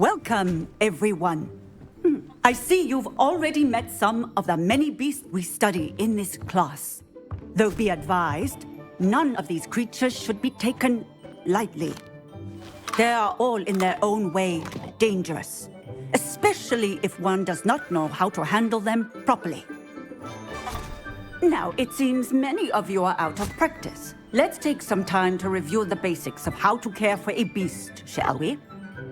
Welcome, everyone. I see you've already met some of the many beasts we study in this class. Though be advised, none of these creatures should be taken lightly. They are all in their own way dangerous, especially if one does not know how to handle them properly. Now, it seems many of you are out of practice. Let's take some time to review the basics of how to care for a beast, shall we?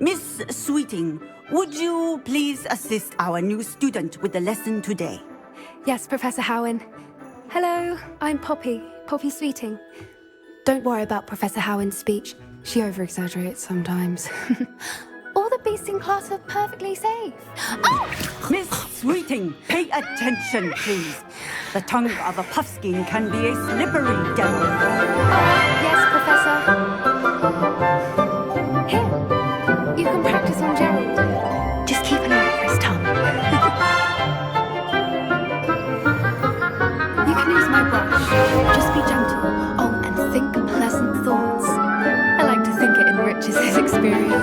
Miss Sweeting, would you please assist our new student with the lesson today? Yes, Professor Howen. Hello, I'm Poppy Sweeting. Don't worry about Professor Howen's speech. She over-exaggerates sometimes. All the beasts in class are perfectly safe. Oh! Miss Sweeting, pay attention, please. The tongue of a puffskein can be a slippery devil. Yes, Professor. Here, you can practice on Gerald. Just keep an eye out for his tongue. You can use my brush. Just be gentle. Oh, and think pleasant thoughts. I like to think it enriches his experience.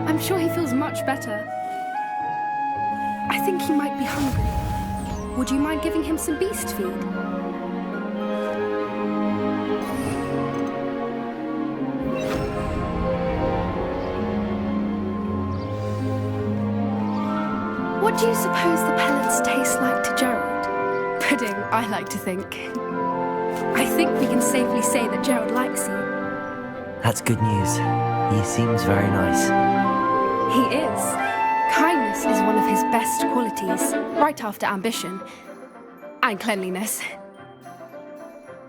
I'm sure he feels much better. I think he might be hungry. Would you mind giving him some beast feed? What do you suppose the pellets taste like to Gerald? Pudding, I like to think. I think we can safely say that Gerald likes you. That's good news. He seems very nice. He is. Kindness is one of his best qualities, right after ambition. And cleanliness.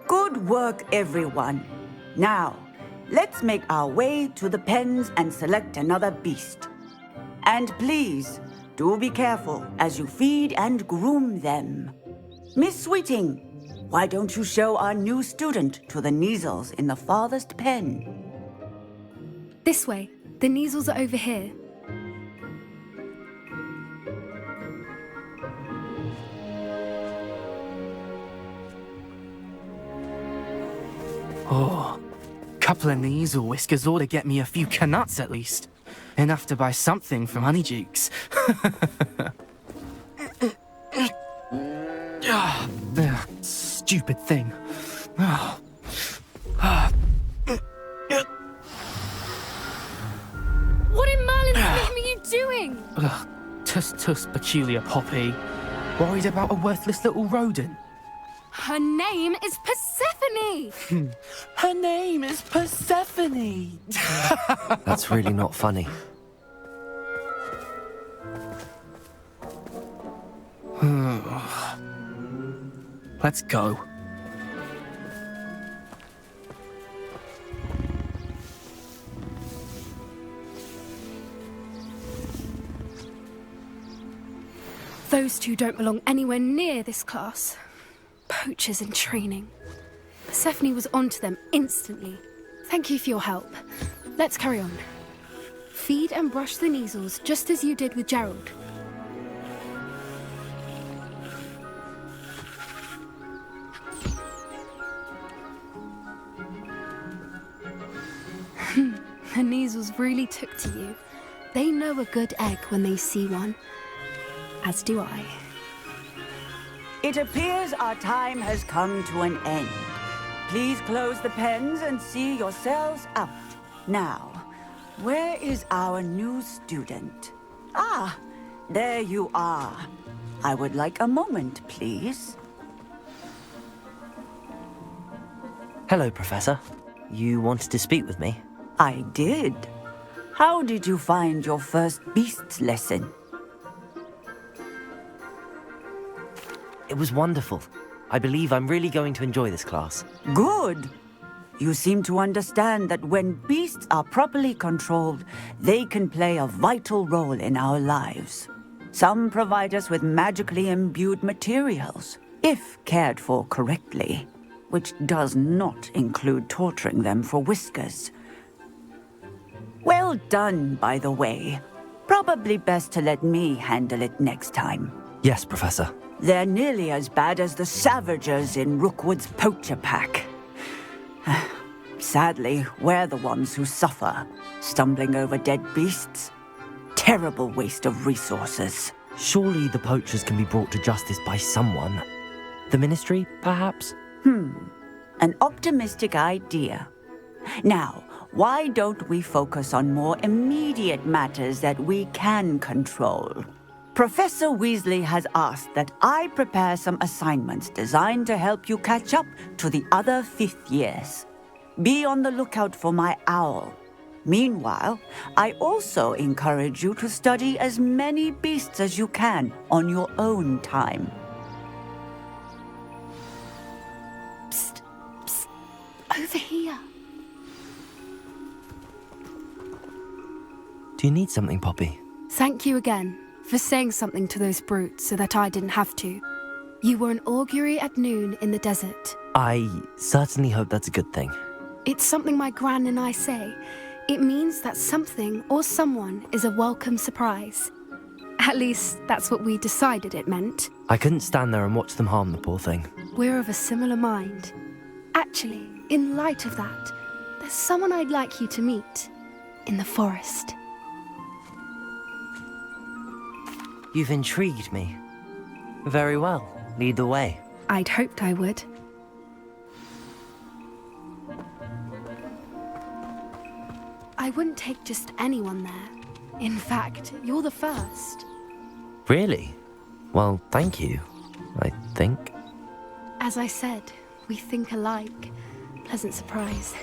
Good work, everyone. Now, let's make our way to the pens and select another beast. And please, do be careful as you feed and groom them. Miss Sweeting, why don't you show our new student to the Neasels in the farthest pen? This way. The Neasels are over here. Oh, couple of Neasel whiskers ought to get me a few canuts at least. Enough to buy something from Honeydukes. Stupid thing. What in Merlin's name are you doing? Tuss, peculiar Poppy. Worried about a worthless little rodent. Her name is Persephone! Her name is Persephone! That's really not funny. Let's go. Those two don't belong anywhere near this class. Poachers in training. Persephone was onto them instantly. Thank you for your help. Let's carry on. Feed and brush the Neasels just as you did with Gerald. The Neasels really took to you. They know a good egg when they see one. As do I. It appears our time has come to an end. Please close the pens and see yourselves out. Now, where is our new student? Ah, there you are. I would like a moment, please. Hello, Professor. You wanted to speak with me? I did. How did you find your first beasts lesson? It was wonderful. I believe I'm really going to enjoy this class. Good. You seem to understand that when beasts are properly controlled, they can play a vital role in our lives. Some provide us with magically imbued materials, if cared for correctly, which does not include torturing them for whiskers. Well done, by the way. Probably best to let me handle it next time. Yes, Professor. They're nearly as bad as the Savagers in Rookwood's poacher pack. Sadly, we're the ones who suffer, stumbling over dead beasts. Terrible waste of resources. Surely the poachers can be brought to justice by someone. The Ministry, perhaps? An optimistic idea. Now, why don't we focus on more immediate matters that we can control? Professor Weasley has asked that I prepare some assignments designed to help you catch up to the other 5th years. Be on the lookout for my owl. Meanwhile, I also encourage you to study as many beasts as you can on your own time. Psst, psst, over here. Do you need something, Poppy? Thank you again for saying something to those brutes so that I didn't have to. You were an augury at noon in the desert. I certainly hope that's a good thing. It's something my gran and I say. It means that something or someone is a welcome surprise. At least, that's what we decided it meant. I couldn't stand there and watch them harm the poor thing. We're of a similar mind. Actually, in light of that, there's someone I'd like you to meet. In the forest. You've intrigued me. Very well. Lead the way. I'd hoped I would. I wouldn't take just anyone there. In fact, you're the first. Really? Well, thank you, I think. As I said, we think alike. Pleasant surprise.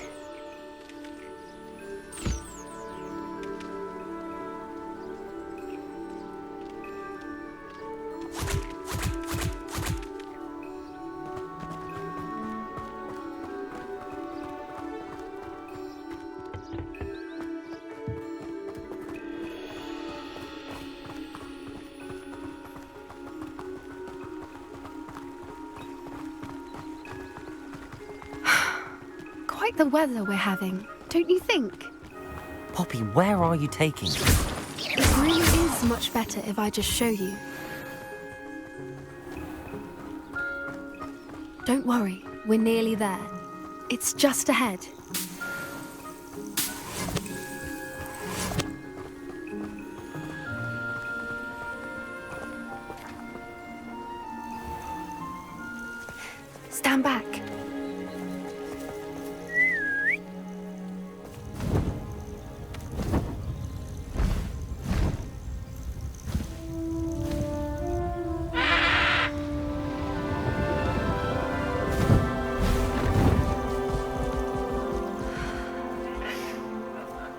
Quite the weather we're having, don't you think? Poppy, where are you taking me? It really is much better if I just show you. Don't worry, we're nearly there. It's just ahead. Stand back.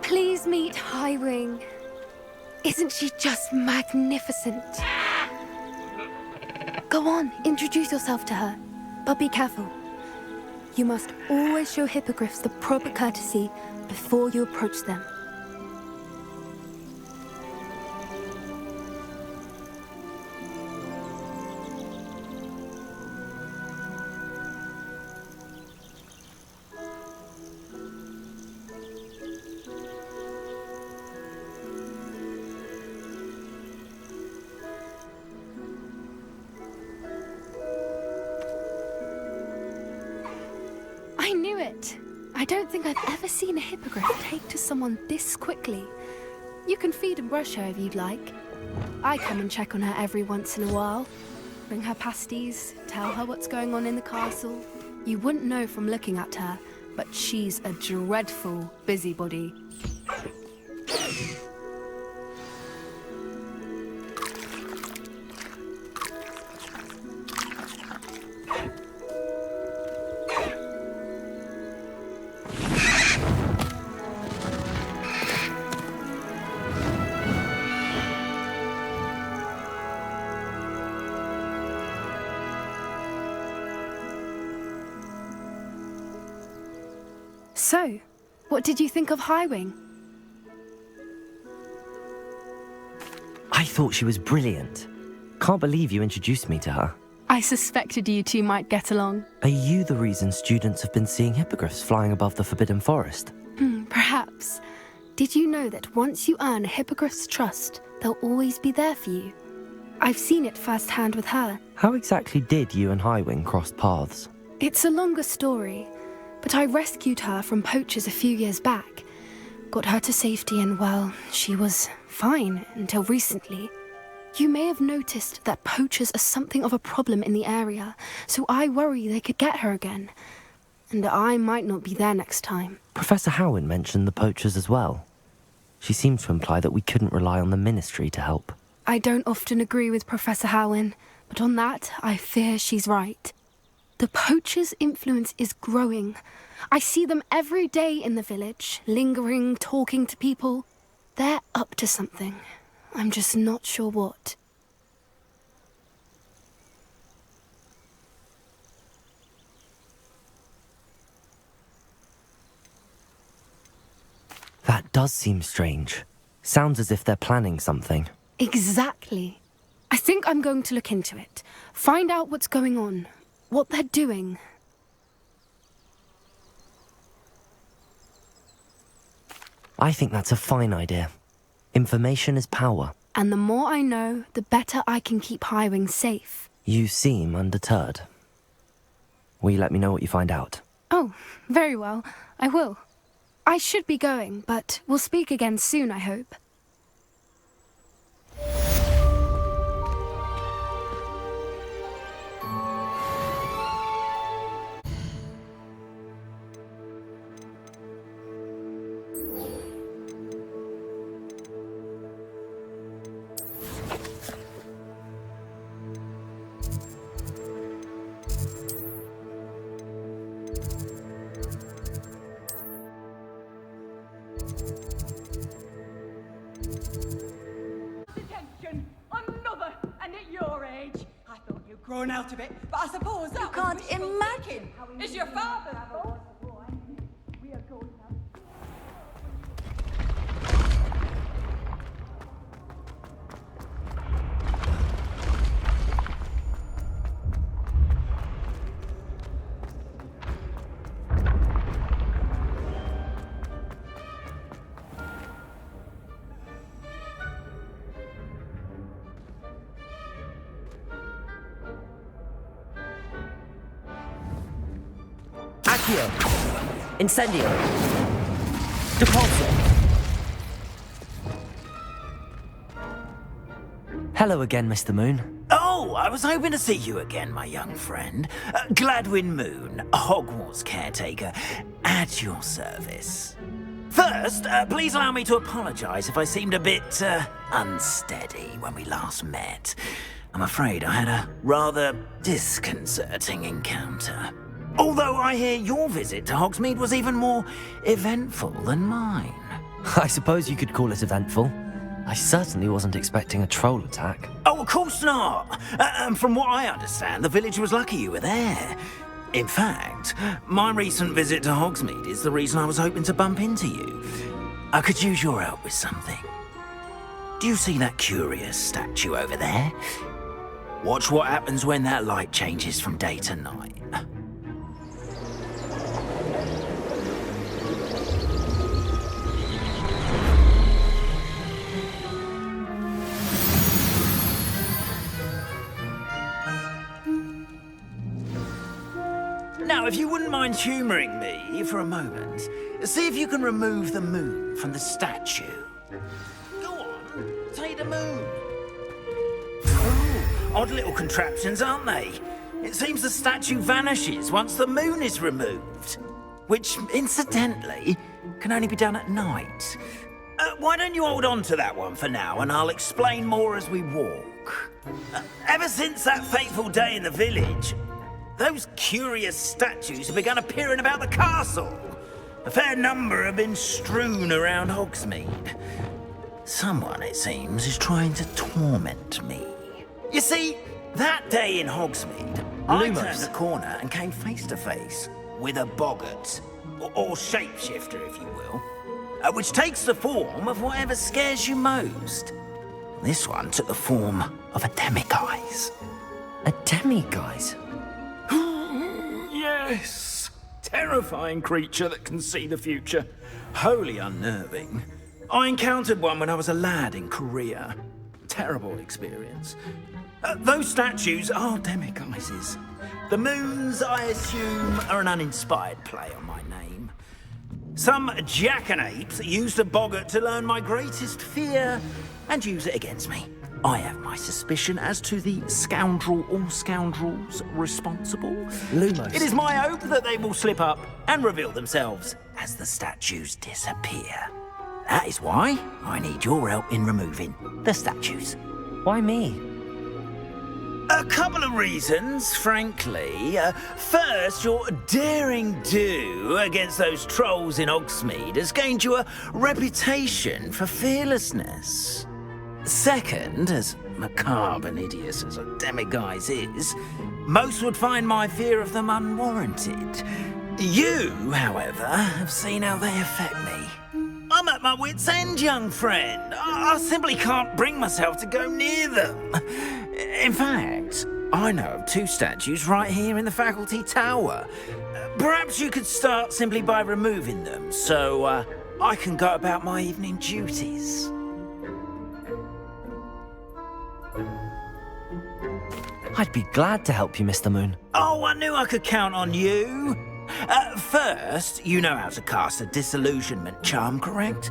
Please meet Highwing. Isn't she just magnificent? Go on, introduce yourself to her. But be careful. You must always show hippogriffs the proper courtesy before you approach them. I knew it! I don't think I've ever seen a hippogriff take to someone this quickly. You can feed and brush her if you'd like. I come and check on her every once in a while. Bring her pasties, tell her what's going on in the castle. You wouldn't know from looking at her, but she's a dreadful busybody. So, what did you think of Highwing? I thought she was brilliant. Can't believe you introduced me to her. I suspected you two might get along. Are you the reason students have been seeing hippogriffs flying above the Forbidden Forest? Perhaps. Did you know that once you earn a hippogriff's trust, they'll always be there for you? I've seen it firsthand with her. How exactly did you and Highwing cross paths? It's a longer story, but I rescued her from poachers a few years back. Got her to safety and, well, she was fine until recently. You may have noticed that poachers are something of a problem in the area, so I worry they could get her again. And I might not be there next time. Professor Howin mentioned the poachers as well. She seemed to imply that we couldn't rely on the Ministry to help. I don't often agree with Professor Howin, but on that, I fear she's right. The poachers' influence is growing. I see them every day in the village, lingering, talking to people. They're up to something. I'm just not sure what. That does seem strange. Sounds as if they're planning something. Exactly. I think I'm going to look into it. Find out what's going on. What they're doing. I think that's a fine idea. Information is power. And the more I know, the better I can keep Highwing safe. You seem undeterred. Will you let me know what you find out? Oh, very well. I will. I should be going, but we'll speak again soon, I hope. Grown out of it, but I suppose that you can't imagine. Is your father? Accio! Incendio! Depulso! Hello again, Mr. Moon. Oh, I was hoping to see you again, my young friend. Gladwin Moon, Hogwarts caretaker, at your service. First, please allow me to apologise if I seemed a bit unsteady when we last met. I'm afraid I had a rather disconcerting encounter. Although I hear your visit to Hogsmeade was even more eventful than mine. I suppose you could call it eventful. I certainly wasn't expecting a troll attack. Oh, of course not. From what I understand, the village was lucky you were there. In fact, my recent visit to Hogsmeade is the reason I was hoping to bump into you. I could use your help with something. Do you see that curious statue over there? Watch what happens when that light changes from day to night. Now, if you wouldn't mind humouring me for a moment, see if you can remove the moon from the statue. Go on, take the moon. Oh, odd little contraptions, aren't they? It seems the statue vanishes once the moon is removed. Which, incidentally, can only be done at night. Why don't you hold on to that one for now, and I'll explain more as we walk. Ever since that fateful day in the village, those curious statues have begun appearing about the castle. A fair number have been strewn around Hogsmeade. Someone, it seems, is trying to torment me. You see, that day in Hogsmeade, I turned a corner and came face to face with a boggart, or shapeshifter, if you will, which takes the form of whatever scares you most. This one took the form of a demiguise. A demiguise? Yes, terrifying creature that can see the future. Wholly unnerving. I encountered one when I was a lad in Korea. terrible experience. Those statues are Demiguises. The moons, I assume, are an uninspired play on my name. Some jackanapes used a boggart to learn my greatest fear and use it against me. I have my suspicion as to the scoundrel or scoundrels responsible. Lumos. It is my hope that they will slip up and reveal themselves as the statues disappear. That is why I need your help in removing the statues. Why me? A couple of reasons, frankly. First, your daring do against those trolls in Hogsmeade has gained you a reputation for fearlessness. Second, as macabre and hideous as a Demiguise is, most would find my fear of them unwarranted. You, however, have seen how they affect me. I'm at my wit's end, young friend. I simply can't bring myself to go near them. In fact, I know of 2 statues right here in the faculty tower. Perhaps you could start simply by removing them, so I can go about my evening duties. I'd be glad to help you, Mr. Moon. Oh, I knew I could count on you. First, you know how to cast a disillusionment charm, correct?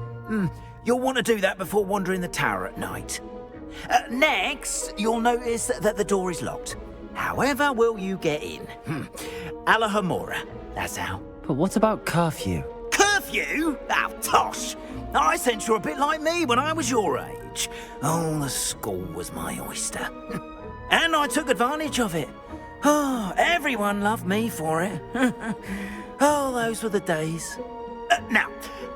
You'll want to do that before wandering the tower at night. Next, you'll notice that the door is locked. However will you get in? Alahomora, that's how. But what about curfew? Curfew? Oh, tosh! I sense you're a bit like me when I was your age. Oh, the school was my oyster. And I took advantage of it. Oh, everyone loved me for it. Oh, those were the days. Now,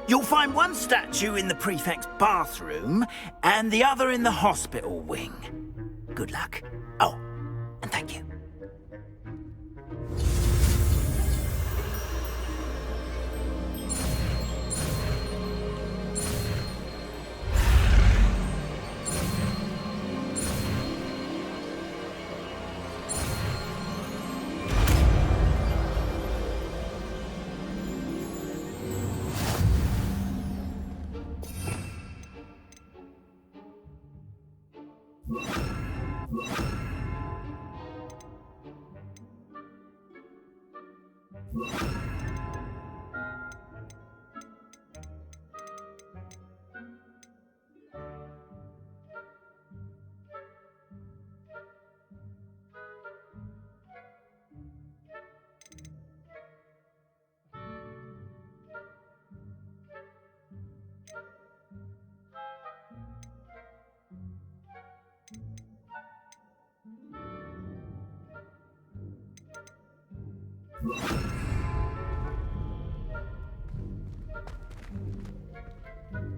you'll find one statue in the prefect's bathroom and the other in the hospital wing. Good luck. Oh, and thank you.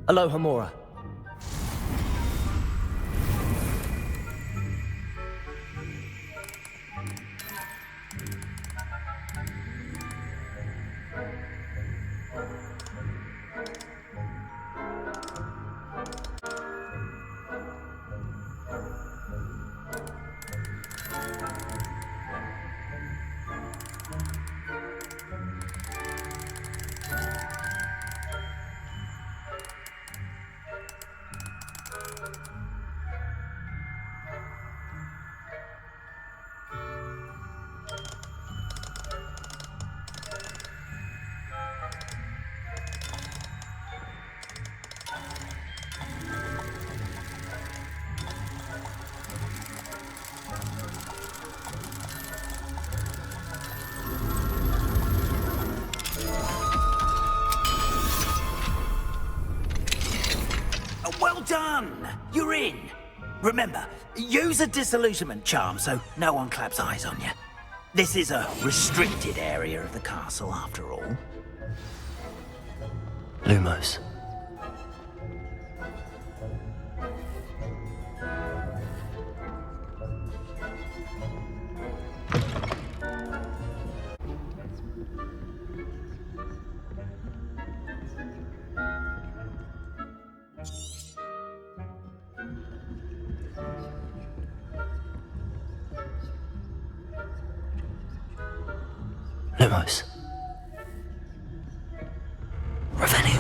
Alohomora. Well done! You're in! Remember, use a disillusionment charm so no one claps eyes on you. This is a restricted area of the castle, after all. Lumos. Lumos. Revenue.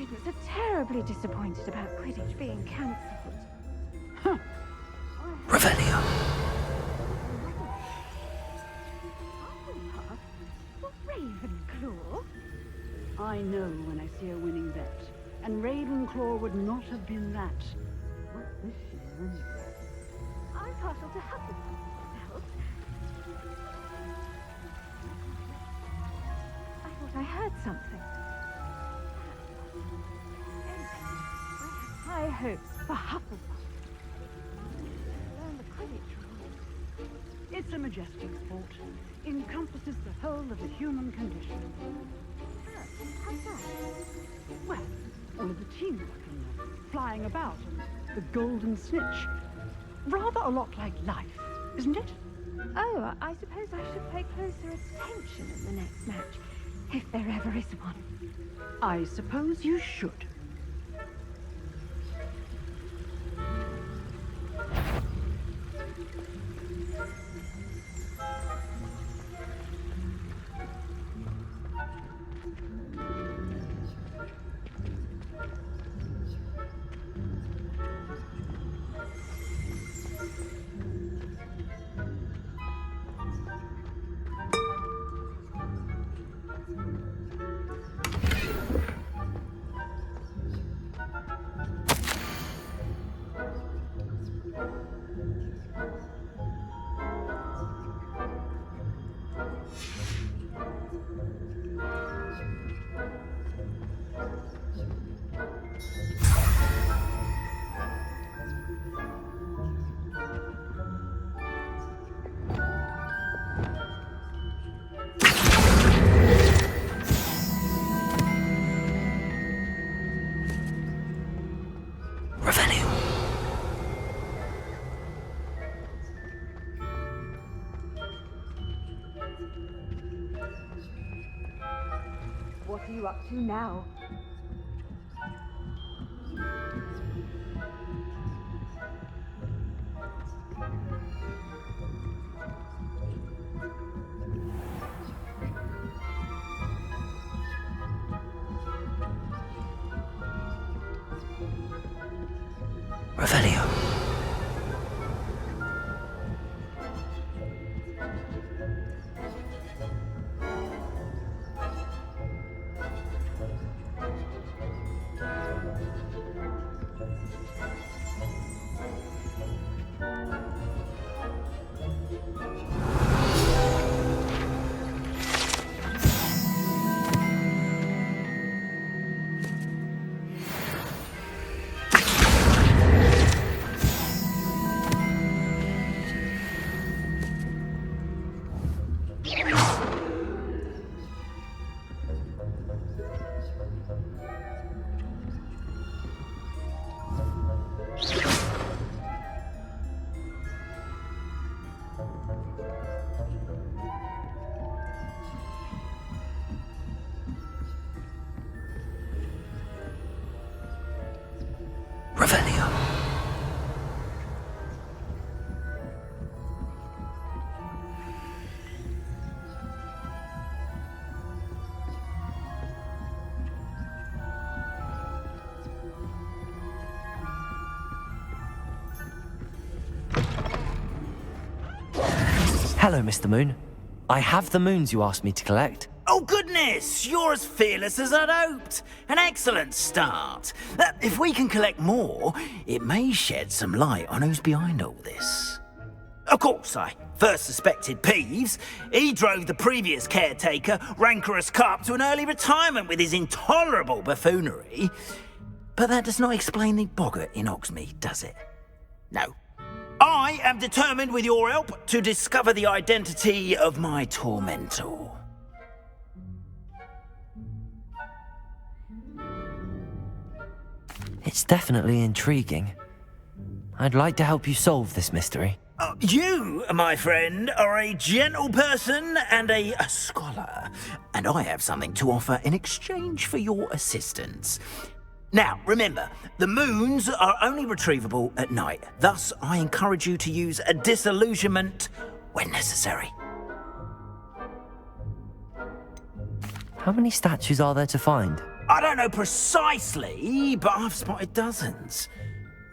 students are terribly disappointed about Quidditch being cancelled. Revelio. Ravenclaw? I know when I see a winning bet, and Ravenclaw would not have been that. Not this year, anyway. I'm partial to Hufflepuff myself. I thought I heard something. I have high hopes for Hufflepuff. Learn the Quidditch rules. It's a majestic sport. Encompasses the whole of the human condition. How's that? Well, all of the teamwork and the flying about and the golden snitch. Rather a lot like life, isn't it? Oh, I suppose I should pay closer attention in the next match, if there ever is one. I suppose you should. What are you up to now? Revelio. Revelio. Hello, Mr. Moon. I have the moons you asked me to collect. Oh, goodness! You're as fearless as I'd hoped. An excellent start. If we can collect more, it may shed some light on who's behind all this. Of course, I first suspected Peeves. He drove the previous caretaker, Rancorous Carp, to an early retirement with his intolerable buffoonery. But that does not explain the boggart in Hogsmeade, does it? No. I am determined, with your help, to discover the identity of my tormentor. It's definitely intriguing. I'd like to help you solve this mystery. You, my friend, are a gentle person and a scholar, and I have something to offer in exchange for your assistance. Now, remember, the moons are only retrievable at night. Thus, I encourage you to use a disillusionment when necessary. How many statues are there to find? I don't know precisely, but I've spotted dozens.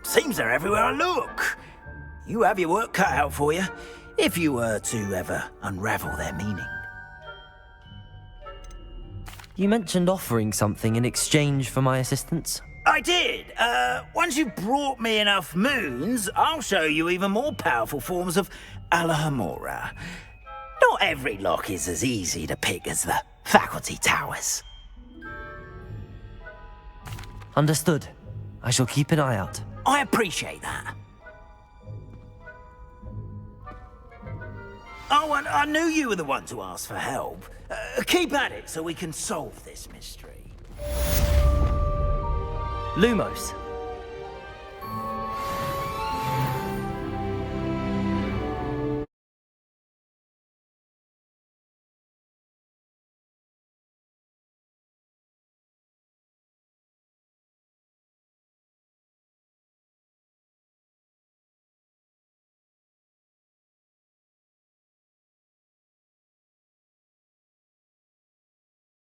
Seems they're everywhere I look. You have your work cut out for you, if you were to ever unravel their meaning. You mentioned offering something in exchange for my assistance. I did. Once you've brought me enough moons, I'll show you even more powerful forms of Alohomora. Not every lock is as easy to pick as the faculty towers. Understood. I shall keep an eye out. I appreciate that. Oh, and I knew you were the one to ask for help. Keep at it so we can solve this mystery. Lumos,